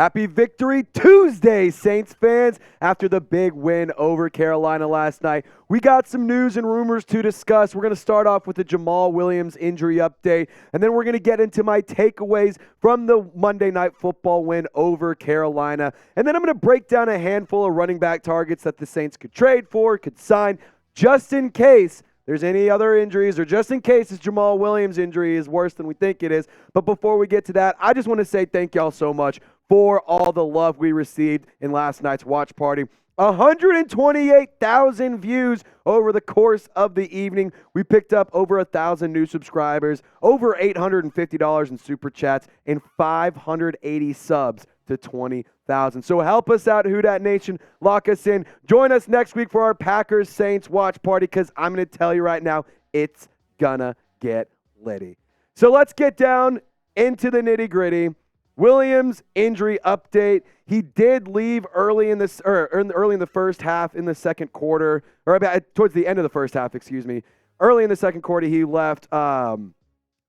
Happy Victory Tuesday, Saints fans. After the big win over Carolina last night, we got some news and rumors to discuss. We're going to start off with the Jamaal Williams injury update, and then we're going to get into my takeaways from the Monday Night Football win over Carolina. And then I'm going to break down a handful of running back targets that the Saints could trade for, could sign, just in case there's any other injuries, or just in case this Jamaal Williams injury is worse than we think it is. But before we get to that, I just want to say thank y'all so much for all the love we received in last night's watch party. 128,000 views over the course of the evening. We picked up over 1,000 new subscribers, over $850 in super chats, and 580 subs to 20,000. So help us out, Who Dat Nation. Lock us in. Join us next week for our Packers Saints watch party, because I'm going to tell you right now, it's gonna get litty. So let's get down into the nitty gritty. Williams injury update. He did leave early in this, early in the first half in the second quarter, or about towards the end of the first half, excuse me. Early in the second quarter, he left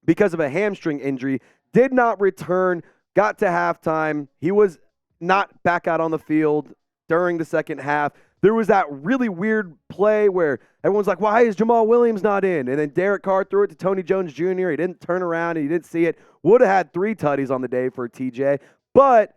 because of a hamstring injury. Did not return. Got to halftime. He was not back out on the field during the second half. There was that really weird play where everyone's like, why is Jamaal Williams not in? And then Derek Carr threw it to Tony Jones Jr. He didn't turn around and he didn't see it. Would have had 3 tutties on the day for TJ. But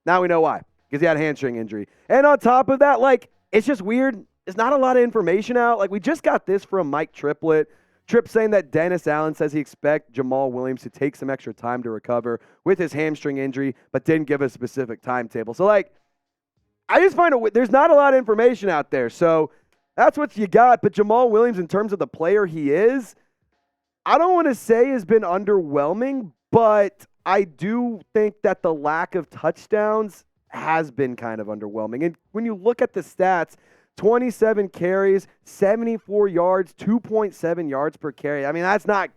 now we know why, because he had a hamstring injury. And on top of that, it's just weird. There's not a lot of information out. We just got this from Mike Triplett. Tripp saying that Dennis Allen says he expects Jamaal Williams to take some extra time to recover with his hamstring injury, but didn't give a specific timetable. So, I just find there's not a lot of information out there. So that's what you got. But Jamaal Williams, in terms of the player he is, I don't want to say has been underwhelming, but I do think that the lack of touchdowns has been kind of underwhelming. And when you look at the stats, 27 carries, 74 yards, 2.7 yards per carry. I mean, that's not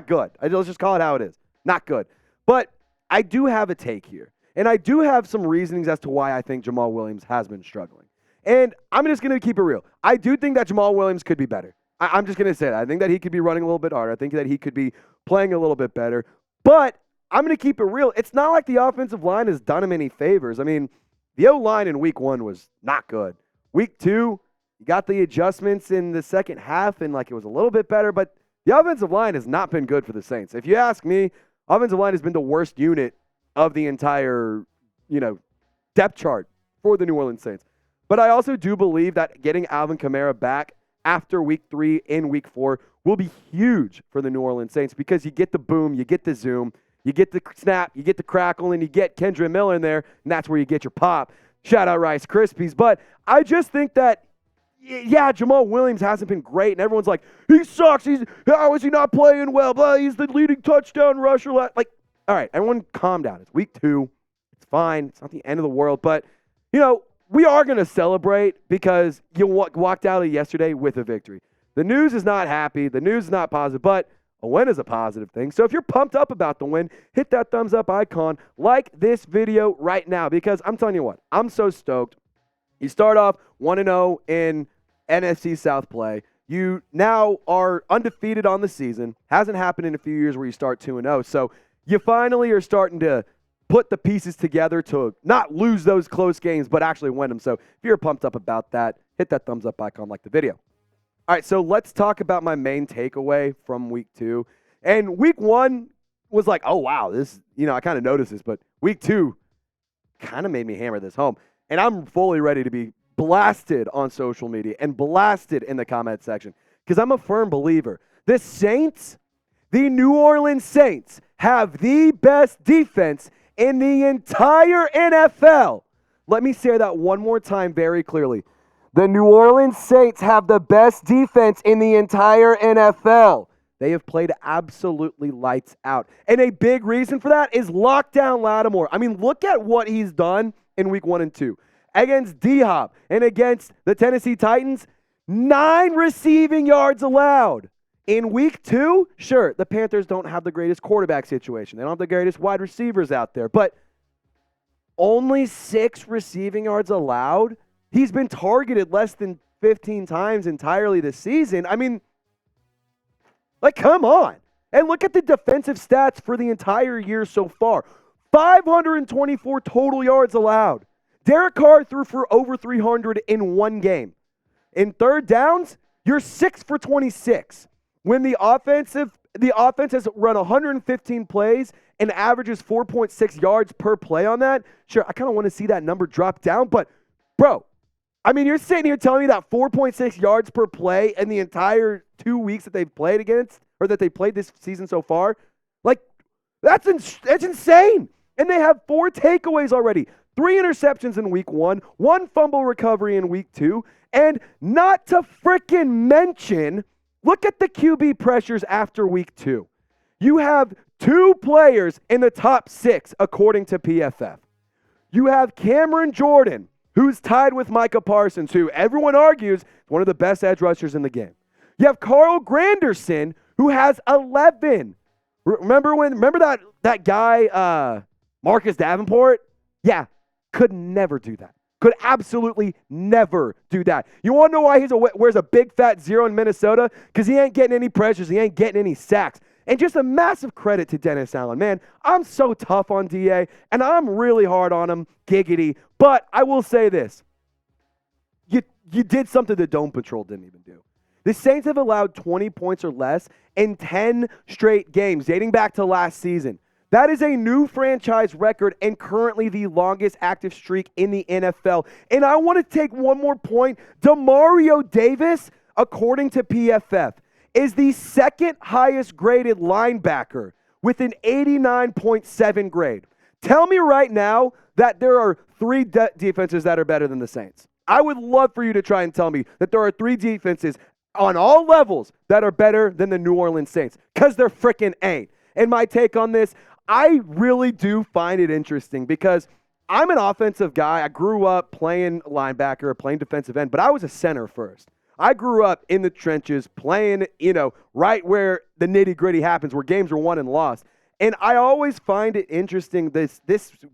good. Let's just call it how it is. Not good. But I do have a take here. And I do have some reasonings as to why I think Jamaal Williams has been struggling. And I'm just going to keep it real. I do think that Jamaal Williams could be better. I'm just going to say that. I think that he could be running a little bit harder. I think that he could be playing a little bit better. But I'm going to keep it real. It's not like the offensive line has done him any favors. I mean, the O-line in week 1 was not good. Week 2, you got the adjustments in the second half, and it was a little bit better. But the offensive line has not been good for the Saints. If you ask me, offensive line has been the worst unit of the entire, depth chart for the New Orleans Saints. But I also do believe that getting Alvin Kamara back after week 3 in week 4 will be huge for the New Orleans Saints, because you get the boom, you get the zoom, you get the snap, you get the crackle, and you get Kendra Miller in there, and that's where you get your pop. Shout out Rice Krispies. But I just think that, Jamaal Williams hasn't been great, and everyone's like, he sucks. How is he not playing well? Blah, he's the leading touchdown rusher. All right, everyone calm down. It's week 2. It's fine. It's not the end of the world. But, we are going to celebrate, because you walked out of yesterday with a victory. The news is not happy. The news is not positive, but a win is a positive thing. So if you're pumped up about the win, hit that thumbs up icon. Like this video right now, because I'm telling you what, I'm so stoked. You start off 1-0 in NFC South play. You now are undefeated on the season. Hasn't happened in a few years where you start 2-0. So you finally are starting to put the pieces together to not lose those close games, but actually win them. So if you're pumped up about that, hit that thumbs up icon, like the video. All right, so let's talk about my main takeaway from week 2. And week 1 was like, oh, wow, this, I kind of noticed this, but week 2 kind of made me hammer this home. And I'm fully ready to be blasted on social media and blasted in the comment section, because I'm a firm believer. The Saints, the New Orleans Saints, have the best defense in the entire NFL. Let me say that one more time very clearly. The New Orleans Saints have the best defense in the entire NFL. They have played absolutely lights out. And a big reason for that is lockdown Lattimore. I mean, look at what he's done in week 1 and 2. Against D-Hop and against the Tennessee Titans, 9 receiving yards allowed. In week 2, sure, the Panthers don't have the greatest quarterback situation. They don't have the greatest wide receivers out there. But only 6 receiving yards allowed. He's been targeted less than 15 times entirely this season. I mean, come on. And look at the defensive stats for the entire year so far. 524 total yards allowed. Derek Carr threw for over 300 in one game. In third downs, you're 6 for 26. When the offense has run 115 plays and averages 4.6 yards per play on that, sure, I kind of want to see that number drop down. But, bro, I mean, you're sitting here telling me that 4.6 yards per play in the entire 2 weeks that they've played against, or that they played this season so far? Like, that's insane. And they have 4 takeaways already. 3 interceptions in week 1, 1 fumble recovery in week 2, and not to freaking mention, look at the QB pressures after week 2. You have 2 players in the top 6, according to PFF. You have Cameron Jordan, who's tied with Micah Parsons, who everyone argues is one of the best edge rushers in the game. You have Carl Granderson, who has 11. Remember that guy, Marcus Davenport? Yeah, could never do that. Could absolutely never do that. You want to know why he wears a big fat 0 in Minnesota? Because he ain't getting any pressures. He ain't getting any sacks. And just a massive credit to Dennis Allen. Man, I'm so tough on DA, and I'm really hard on him, giggity. But I will say this. You did something the Dome Patrol didn't even do. The Saints have allowed 20 points or less in 10 straight games, dating back to last season. That is a new franchise record and currently the longest active streak in the NFL. And I want to take one more point. Demario Davis, according to PFF, is the second highest graded linebacker with an 89.7 grade. Tell me right now that there are 3 defenses that are better than the Saints. I would love for you to try and tell me that there are 3 defenses on all levels that are better than the New Orleans Saints, because there freaking ain't. And my take on this, I really do find it interesting because I'm an offensive guy. I grew up playing linebacker, playing defensive end, but I was a center first. I grew up in the trenches playing, right where the nitty-gritty happens, where games are won and lost. And I always find it interesting this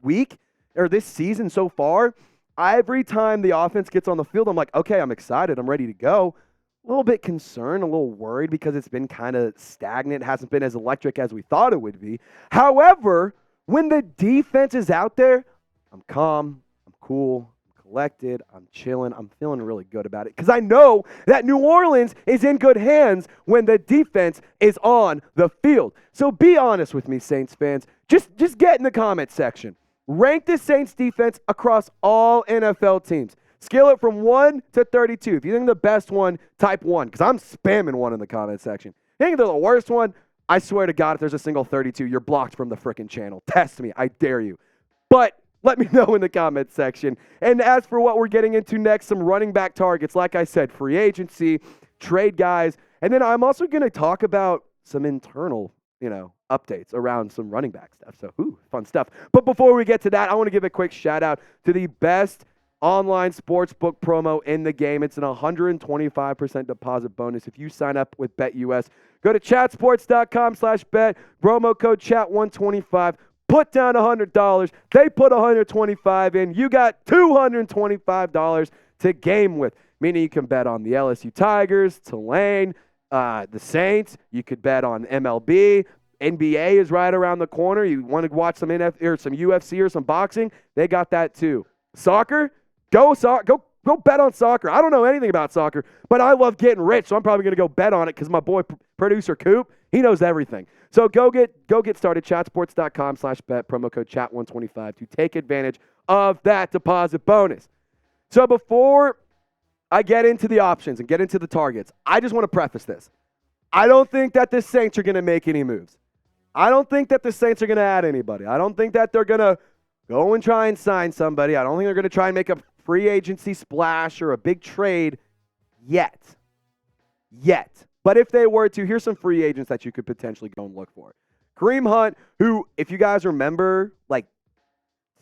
week, or this season so far, every time the offense gets on the field, I'm like, okay, I'm excited. I'm ready to go. A little bit concerned, a little worried because it's been kind of stagnant. It hasn't been as electric as we thought it would be. However, when the defense is out there, I'm calm, I'm cool, I'm collected, I'm chilling, I'm feeling really good about it because I know that New Orleans is in good hands when the defense is on the field. So be honest with me, Saints fans. Just get in the comment section. Rank the Saints defense across all NFL teams. Scale it from 1 to 32. If you think the best one, type 1, because I'm spamming 1 in the comment section. If you think they're the worst one, I swear to God, if there's a single 32, you're blocked from the freaking channel. Test me. I dare you. But let me know in the comment section. And as for what we're getting into next, some running back targets. Like I said, free agency, trade guys. And then I'm also going to talk about some internal, updates around some running back stuff. So, fun stuff. But before we get to that, I want to give a quick shout out to the best online sportsbook promo in the game. It's an 125% deposit bonus if you sign up with BetUS. Go to chatsports.com/bet, promo code chat125, put down $100. They put $125 in. You got $225 to game with, meaning you can bet on the LSU Tigers, Tulane, the Saints. You could bet on MLB. NBA is right around the corner. You want to watch some UFC or some boxing? They got that too. Soccer? Go bet on soccer. I don't know anything about soccer, but I love getting rich, so I'm probably going to go bet on it because my boy, producer Coop, he knows everything. So go get started. Chatsports.com/bet, promo code chat125 to take advantage of that deposit bonus. So before I get into the options and get into the targets, I just want to preface this. I don't think that the Saints are going to make any moves. I don't think that the Saints are going to add anybody. I don't think that they're going to go and try and sign somebody. I don't think they're going to try and make a free agency splash or a big trade yet. But if they were to, here's some free agents that you could potentially go and look for. Kareem Hunt, who, if you guys remember,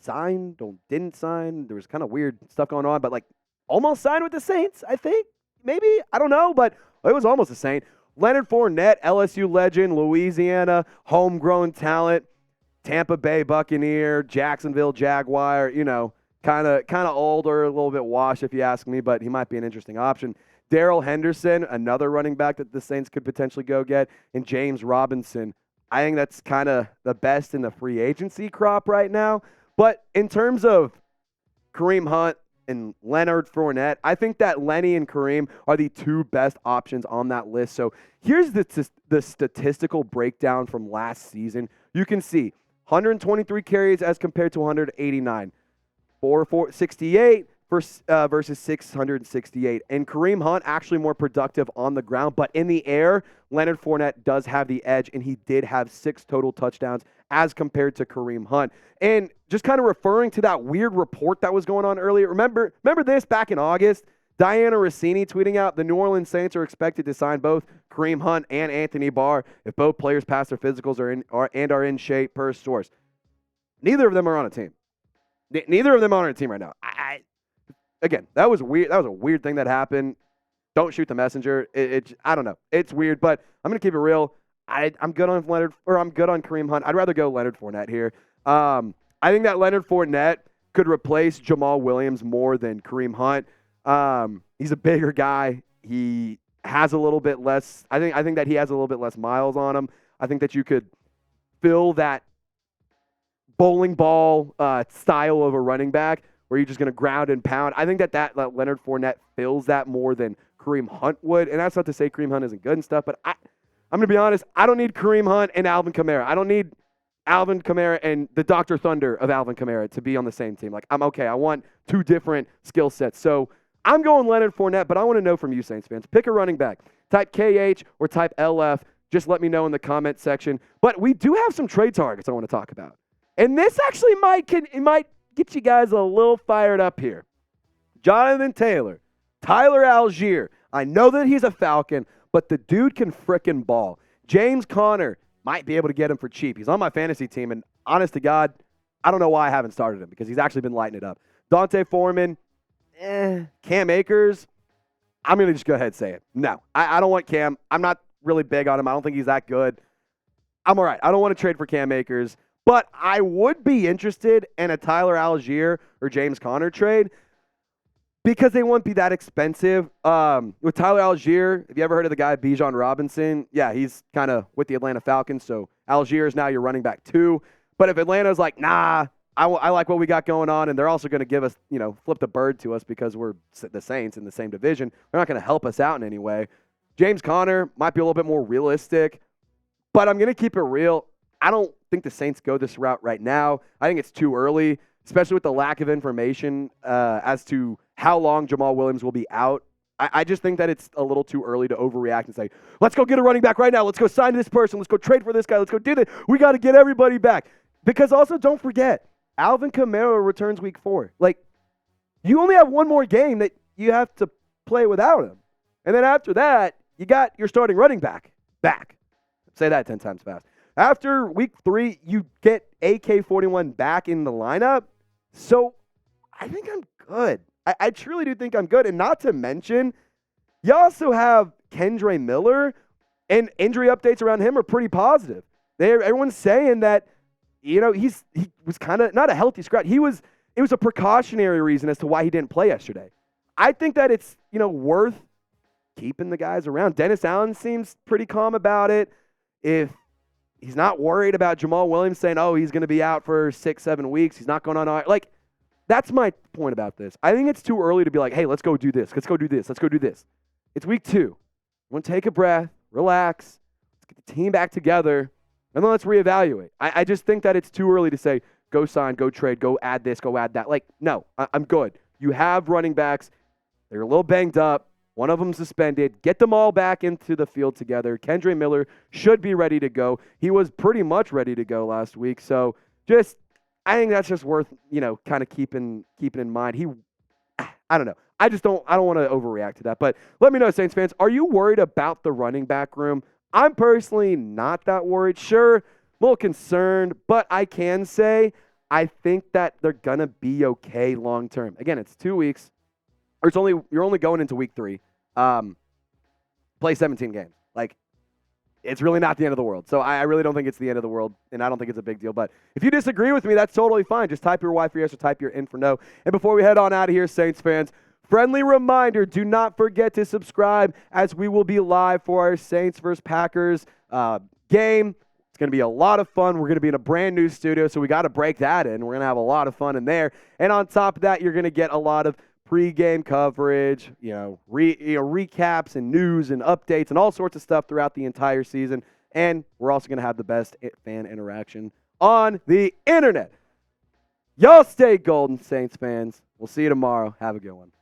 signed or didn't sign. There was kind of weird stuff going on, but almost signed with the Saints, I think. Maybe. I don't know, but it was almost the Saint. Leonard Fournette, LSU legend, Louisiana, homegrown talent, Tampa Bay Buccaneer, Jacksonville Jaguar, kind of older, a little bit washed if you ask me, but he might be an interesting option. Darrell Henderson, another running back that the Saints could potentially go get, and James Robinson, I think that's kind of the best in the free agency crop right now. But in terms of Kareem Hunt and Leonard Fournette, I think that Lenny and Kareem are the two best options on that list. So here's the statistical breakdown from last season. You can see 123 carries as compared to 189. 468 versus 668. And Kareem Hunt actually more productive on the ground, but in the air, Leonard Fournette does have the edge, and he did have 6 total touchdowns as compared to Kareem Hunt. And just kind of referring to that weird report that was going on earlier, remember this back in August? Diana Rossini tweeting out, the New Orleans Saints are expected to sign both Kareem Hunt and Anthony Barr if both players pass their physicals are in shape per source. Neither of them are on a team. Neither of them are on a team right now. Again, that was weird. That was a weird thing that happened. Don't shoot the messenger. I don't know. It's weird, but I'm gonna keep it real. I'm good on I'm good on Kareem Hunt. I'd rather go Leonard Fournette here. I think that Leonard Fournette could replace Jamaal Williams more than Kareem Hunt. He's a bigger guy. He has a little bit less. I think that he has a little bit less miles on him. I think that you could fill that bowling ball style of a running back where you're just going to ground and pound. I think that Leonard Fournette fills that more than Kareem Hunt would. And that's not to say Kareem Hunt isn't good and stuff, but I'm going to be honest, I don't need Kareem Hunt and Alvin Kamara. I don't need Alvin Kamara and the Dr. Thunder of Alvin Kamara to be on the same team. Like, I'm okay. I want two different skill sets. So I'm going Leonard Fournette, but I want to know from you, Saints fans. Pick a running back. Type KH or type LF. Just let me know in the comment section. But we do have some trade targets I want to talk about. And this actually might get you guys a little fired up here. Jonathan Taylor, Tyler Algier. I know that he's a Falcon, but the dude can frickin' ball. James Conner, might be able to get him for cheap. He's on my fantasy team, and honest to God, I don't know why I haven't started him because he's actually been lighting it up. Dante Foreman, Cam Akers, I'm going to just go ahead and say it. No, I don't want Cam. I'm not really big on him. I don't think he's that good. I'm all right. I don't want to trade for Cam Akers. But I would be interested in a Tyler Algier or James Conner trade because they won't be that expensive. With Tyler Algier, have you ever heard of the guy Bijan Robinson? Yeah, he's kind of with the Atlanta Falcons, so Algier is now your running back too. But if Atlanta's like, nah, I like what we got going on, and they're also going to give us, flip the bird to us because we're the Saints in the same division, they're not going to help us out in any way. James Conner might be a little bit more realistic, but I'm going to keep it real. I don't think the Saints go this route right now. I think it's too early, especially with the lack of information as to how long Jamaal Williams will be out. I just think that it's a little too early to overreact and say, let's go get a running back right now. Let's go sign this person. Let's go trade for this guy. Let's go do this. We got to get everybody back. Because also, don't forget, Alvin Kamara returns week 4. Like, you only have one more game that you have to play without him. And then after that, you got your starting running back. Say that 10 times fast. After week 3, you get AK-41 back in the lineup. So I think I'm good. I truly do think I'm good. And not to mention, you also have Kendre Miller, and injury updates around him are pretty positive. Everyone's saying that, he was kind of not a healthy scratch. It was a precautionary reason as to why he didn't play yesterday. I think that it's, worth keeping the guys around. Dennis Allen seems pretty calm about it. If he's not worried about Jamaal Williams saying, oh, he's going to be out for 6-7 weeks. He's not going on. Like, that's my point about this. I think it's too early to be like, hey, let's go do this. Let's go do this. Let's go do this. It's week 2. You want to take a breath, relax, let's get the team back together, and then let's reevaluate. I just think that it's too early to say, go sign, go trade, go add this, go add that. Like, no, I'm good. You have running backs. They're a little banged up. One of them suspended. Get them all back into the field together. Kendre Miller should be ready to go. He was pretty much ready to go last week. So I think that's just worth, kind of keeping in mind. I don't know. I don't want to overreact to that. But let me know, Saints fans, are you worried about the running back room? I'm personally not that worried. Sure, I'm a little concerned, but I can say I think that they're going to be okay long term. Again, it's 2 weeks. Or you're only going into week 3. Play 17 games. Like, it's really not the end of the world. So I really don't think it's the end of the world, and I don't think it's a big deal. But if you disagree with me, that's totally fine. Just type your Y for yes or type your in for no. And before we head on out of here, Saints fans, friendly reminder, do not forget to subscribe as we will be live for our Saints versus Packers game. It's going to be a lot of fun. We're going to be in a brand new studio, so we got to break that in. We're going to have a lot of fun in there. And on top of that, you're going to get a lot of pre-game coverage, recaps and news and updates and all sorts of stuff throughout the entire season. And we're also going to have the best fan interaction on the internet. Y'all stay golden, Saints fans. We'll see you tomorrow. Have a good one.